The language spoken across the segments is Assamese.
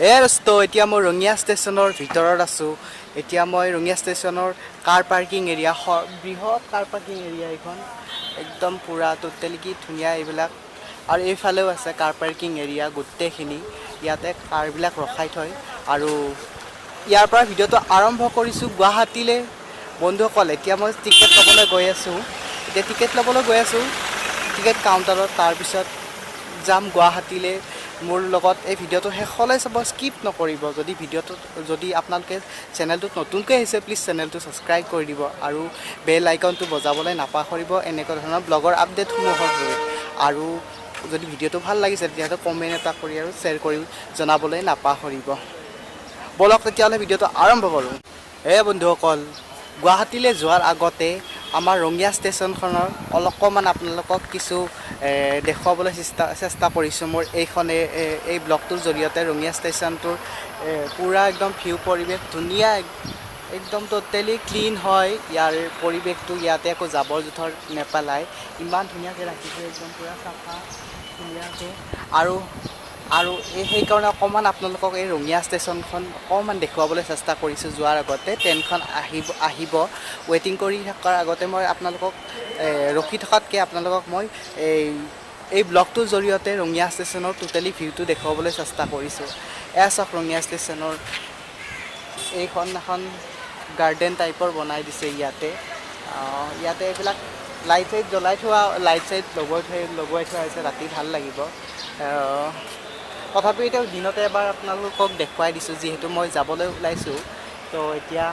তো এতিয়া মই ৰঙিয়া ষ্টেচনৰ ভিতৰত আছোঁ। এতিয়া মই ৰঙিয়া ষ্টেচনৰ কাৰ পাৰ্কিং এৰিয়া, বৃহৎ কাৰ পাৰ্কিং এৰিয়া এইখন, একদম পূৰা টোটেলি কি ধুনীয়া এইবিলাক। আৰু এইফালেও আছে কাৰ পাৰ্কিং এৰিয়া গোটেইখিনি, ইয়াতে কাৰবিলাক ৰখাই থয়। আৰু ইয়াৰ পৰা ভিডিঅ'টো আৰম্ভ কৰিছোঁ গুৱাহাটীলৈ। বন্ধুসকল, এতিয়া মই টিকেট ল'বলৈ গৈ আছোঁ। টিকেট কাউণ্টাৰত, তাৰপিছত যাম গুৱাহাটীলৈ। মোৰ লগত এই ভিডিঅ'টো শেষলৈ চাব, স্কিপ নকৰিব। যদি আপোনালোকে চেনেলটোত নতুনকৈ আহিছে, প্লিজ চেনেলটো ছাবস্ক্ৰাইব কৰি দিব আৰু বেল আইকনটো বজাবলৈ নাপাহৰিব এনেকুৱা ধৰণৰ ব্লগৰ আপডেটসমূহৰ বাবে। আৰু যদি ভিডিঅ'টো ভাল লাগিছে তেতিয়াহ'লে কমেণ্ট এটা কৰি আৰু শ্বেয়াৰ কৰি জনাবলৈ নাপাহৰিব। বলক তেতিয়াহ'লে ভিডিঅ'টো আৰম্ভ কৰোঁ। বন্ধুসকল, গুৱাহাটীলৈ যোৱাৰ আগতে আমাৰ ৰঙিয়া ষ্টেচনখনৰ অকণমান আপোনালোকক কিছু দেখুৱাবলৈ চেষ্টা কৰিছোঁ। মোৰ এই ব্লগটোৰ জৰিয়তে ৰঙিয়া ষ্টেচনটোৰ পূৰা একদম ভিউ পৰিৱেশ ধুনীয়া, একদম টোটেলি ক্লিন হয় ইয়াৰ পৰিৱেশটো। ইয়াতে একো জাবৰ জোঁথৰ নেপেলায়, ইমান ধুনীয়াকৈ ৰাখিছে, একদম পূৰা চাফা ধুনীয়াকৈ। আৰু সেইকাৰণে অকণমান আপোনালোকক এই ৰঙিয়া ষ্টেচনখন অকণমান দেখুৱাবলৈ চেষ্টা কৰিছোঁ। যোৱাৰ আগতে ট্ৰেইনখন আহিব ৱেইটিং কৰি থকাৰ আগতে মই আপোনালোকক ৰখি থকাতকৈ আপোনালোকক মই এই ব্লগটোৰ জৰিয়তে ৰঙিয়া ষ্টেচনৰ টোটেলি ভিউটো দেখুৱাবলৈ চেষ্টা কৰিছোঁ। চাওক ৰঙিয়া ষ্টেচনৰ এইখন এখন গাৰ্ডেন টাইপৰ বনাই দিছে ইয়াতে। এইবিলাক লাইট চাইট লগোৱাই থোৱা হৈছে, ৰাতি ভাল লাগিব। তথাপিও এতিয়া দিনতে এবাৰ আপোনালোকক দেখুৱাই দিছোঁ, যিহেতু মই যাবলৈ ওলাইছোঁ। তো এতিয়া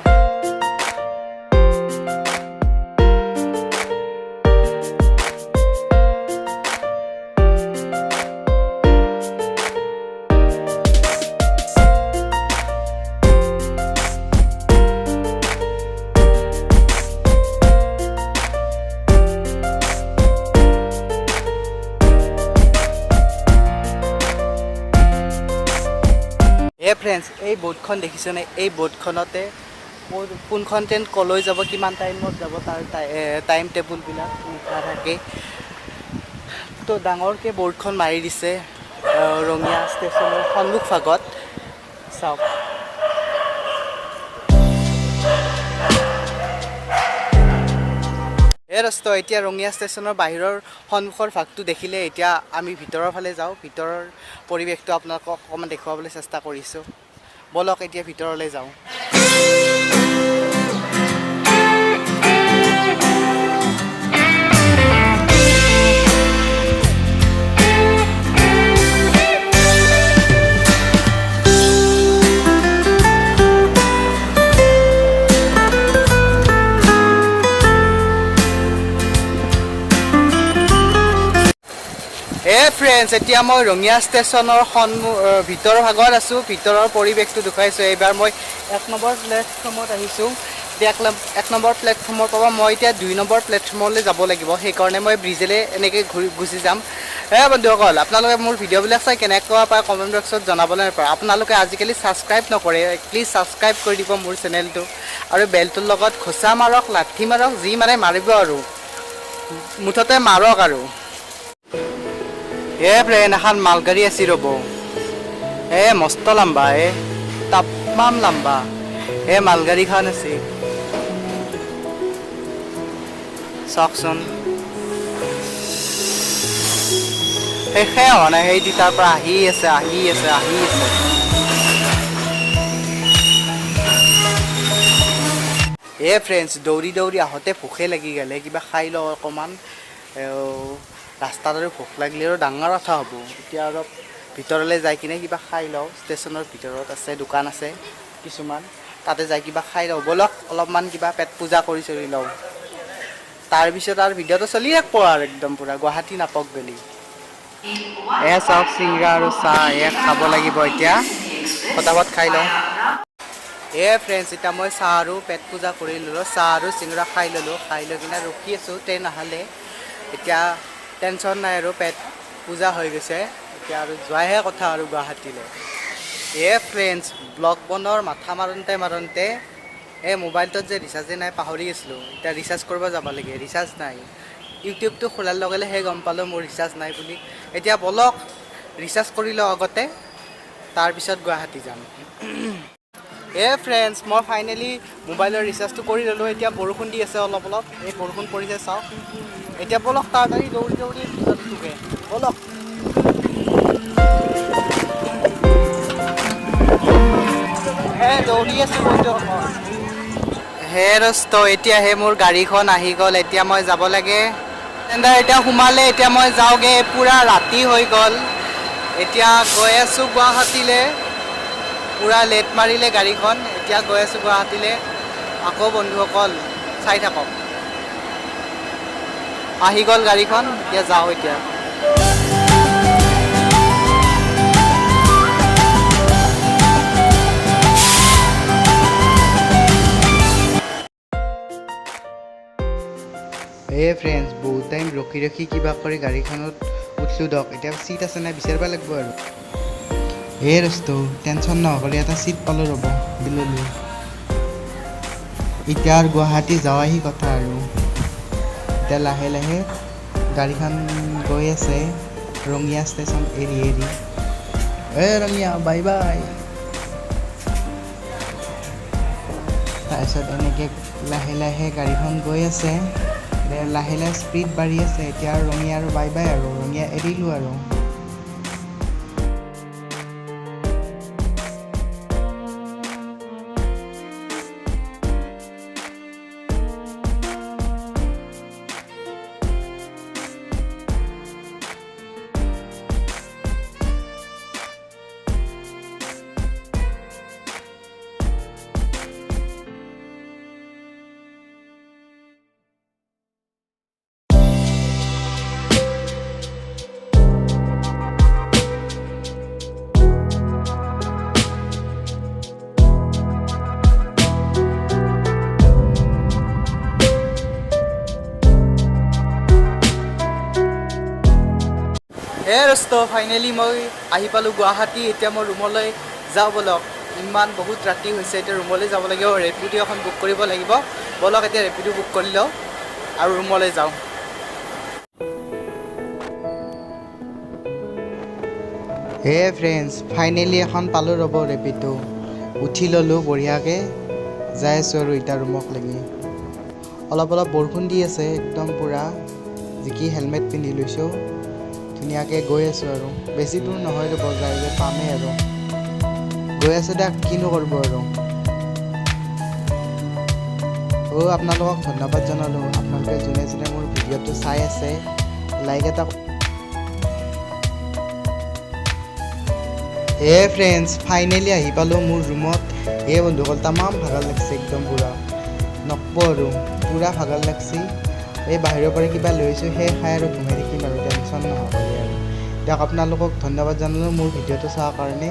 ফ্ৰেণ্ডছ, এই বোৰ্ডখন দেখিছেনে? এই বোৰ্ডখনতে কোনখন ট্ৰেইন ক'লৈ যাব, কিমান টাইমত যাব, তাৰ টাইম টেবুলবিলাক লিখা থাকে। তো ডাঙৰকৈ বৰ্ডখন মাৰি দিছে ৰঙিয়া ষ্টেচনৰ সন্মুখভাগত। চাওক, এতিয়া ৰঙিয়া ষ্টেচনৰ বাহিৰৰ সন্মুখৰ ভাগটো দেখিলে। এতিয়া আমি ভিতৰৰ ফালে যাওঁ, ভিতৰৰ পৰিৱেশটো আপোনালোকক অকণমান দেখুৱাবলৈ চেষ্টা কৰিছোঁ। বলক এতিয়া ভিতৰলৈ যাওঁ। ফ্ৰেণ্ডছ, এতিয়া মই ৰঙিয়া ষ্টেচনৰ ভিতৰৰ ভাগত আছোঁ। ভিতৰৰ পৰিৱেশটো দেখুৱাইছোঁ। এইবাৰ মই 1 নম্বৰ প্লেটফৰ্মত আহিছোঁ। এতিয়া 1 নম্বৰ প্লেটফৰ্মৰ পৰা মই এতিয়া 2 নম্বৰ প্লেটফৰ্মলৈ যাব লাগিব। সেইকাৰণে মই ব্ৰিজেলৈ এনেকৈ গুচি যাম। বন্ধুসকল, আপোনালোকে মোৰ ভিডিঅ'বিলাক চাই কেনেকুৱা পায় কমেণ্ট বক্সত জনাবলৈ নাপায়। আপোনালোকে আজিকালি ছাবস্ক্ৰাইব নকৰে, প্লিজ ছাবস্ক্ৰাইব কৰি দিব মোৰ চেনেলটো। আৰু বেলটোৰ লগত ঘোচা মাৰক, লাঠি মাৰক, যি মানে মাৰিব আৰু মুঠতে মাৰক আৰু। ফ্ৰেণ্ড, এখন মালগাড়ী আছে ৰ'ব। মস্ত লম্বা, তামাম লম্বা। মালগাড়ীখন আছে, চাওকচোন। শেষে হোৱা নাই, সেই তাৰ পৰা আহি আছে। ফ্ৰেণ্ডছ, দৌৰি আহোঁতে ভোকে লাগি গ'লে, কিবা খাই লওঁ অকণমান। ৰাস্তাত আৰু ভোক লাগিলে আৰু ডাঙৰ কথা হ'ব। এতিয়া অলপ ভিতৰলৈ যাই কিনে কিবা খাই লওঁ। ষ্টেচনৰ ভিতৰত আছে, দোকান আছে কিছুমান, তাতে যাই কিবা খাই লওঁ। ব'লক অলপমান কিবা পেট পূজা কৰি লওঁ। তাৰপিছত আৰু ভিডিঅ'টো চলি থাকিব আৰু একদম পূৰা গুৱাহাটী নাপাওক বুলি। চাওক, চিংৰা আৰু চাহ খাব লাগিব এতিয়া। ফটাফট খাই লওঁ। ফ্ৰেণ্ডছ, এতিয়া মই চাহ আৰু পেট পূজা কৰি ল'লোঁ। চাহ আৰু চিংৰা খাই ল'লোঁ। খাই লৈ কিনে ৰখি আছোঁ ট্ৰেইন আহালে। এতিয়া টেনশ্যন নাই আৰু, পেট পূজা হৈ গৈছে। এতিয়া আৰু যোৱাহে কথা আৰু গুৱাহাটীলৈ। ফ্ৰেণ্ডছ, ব্লগ বনোৱাৰ মাথা মাৰোঁতে মোবাইলটোত যে ৰিচাৰ্জে নাই, পাহৰি গৈছিলোঁ। এতিয়া ৰিচাৰ্জ কৰিব যাব লাগে, ৰিচাৰ্জ নাই। ইউটিউবটো খোলাৰ লগেহে গম পালোঁ মোৰ ৰিচাৰ্জ নাই বুলি। এতিয়া বলক ৰিচাৰ্জ কৰি লওঁ আগতে, তাৰপিছত গুৱাহাটী যাম। ফ্ৰেণ্ডছ, মই ফাইনেলি মোবাইলৰ ৰিচাৰ্জটো কৰি ল'লোঁ। এতিয়া বৰষুণ দি আছে অলপ অলপ, এই বৰষুণ পৰিছে চাওক। এতিয়া ব'লক তাড়াতাড়ি দৌৰি দৌৰি ভিতৰত ঢুকে ব'লক। দৌৰি আছোঁ মইতো অকল। দোস্ত, এতিয়াহে মোৰ গাড়ীখন আহি গ'ল। এতিয়া মই যাব লাগে। এতিয়া সোমালে, এতিয়া মই যাওঁগৈ। পূৰা ৰাতি হৈ গ'ল। এতিয়া গৈ আছোঁ গুৱাহাটীলৈ। পূৰা লেট মাৰিলে গাড়ীখন। এতিয়া গৈ আছোঁ গুৱাহাটীলৈ। আকৌ বন্ধুসকল চাই থাকক, আহি গ'ল গাড়ীখন। এতিয়া যাওঁ এতিয়া। ফ্ৰেণ্ডছ, বহুত টাইম ৰখি ৰখি কিবা কৰি গাড়ীখনত উঠিলোঁ দিয়ক। এতিয়া চিট আছে নাই বিচাৰিব লাগিব আৰু। দোস্ত, টেনশ্যন নকৰি এটা চিট পালোঁ ৰ'ব, ল'লোঁ। এতিয়া আৰু গুৱাহাটী যোৱাহি কথা আৰু। এতিয়া লাহে লাহে গাড়ীখন গৈ আছে ৰঙিয়া ষ্টেচন এৰি এৰি। Rangia bye bye. তাৰপিছত এনেকৈ লাহে লাহে গাড়ীখন গৈ আছে। লাহে লাহে স্পীড বাঢ়ি আছে। এতিয়া আৰু ৰঙিয়া আৰু বাই বাই আৰু, ৰঙিয়া এৰিলোঁ আৰু। দোস্ত, ফাইনেলি মই আহি পালোঁ গুৱাহাটী। এতিয়া মই ৰুমলৈ যাওঁ ব'লক। ইমান বহুত ৰাতি হৈছে, এতিয়া ৰুমলৈ যাব লাগিব। ৰেপিড' এখন বুক কৰিব লাগিব। ব'লক এতিয়া ৰেপিড' বুক কৰি লওঁ আৰু ৰুমলৈ যাওঁ। ফ্ৰেণ্ডছ, ফাইনেলি এখন পালোঁ ৰ'ব ৰেপিড'। উঠি ল'লোঁ বঢ়িয়াকৈ। যাই আছোঁ আৰু এতিয়া ৰুমক লাগি। অলপ অলপ বৰষুণ দি আছে একদম পূৰা। জিকি হেলমেট পিন্ধি লৈছোঁ। ধুনীয়াকৈ গৈ আছোঁ আৰু। বেছি দূৰ নহয় ৰ'ব, যাই যে পামেই আৰু। গৈ আছোঁ দিয়ক, কিনো কৰিব আৰু। আপোনালোকক ধন্যবাদ জনালোঁ। আপোনালোকে যোনে যোনে মোৰ ভিডিঅ'টো চাই আছে, লাইক এটা। ফ্ৰেণ্ডছ, ফাইনেলি আহি পালোঁ মোৰ ৰুমত। বন্ধুসকল, তামাম ভাগৰ লাগিছে একদম পূৰা। নক'ব আৰু, পূৰা ভাগৰ লাগিছে। বাহিৰৰ পৰা কিবা লৈ আহিছোঁ, সেই খাই আৰু ঘুমাই থাকিম আৰু। টেনশ্যন নহ'ব আৰু। দিয়ক, আপোনালোকক ধন্যবাদ জনালোঁ মোৰ ভিডিঅ'টো চোৱাৰ কাৰণে।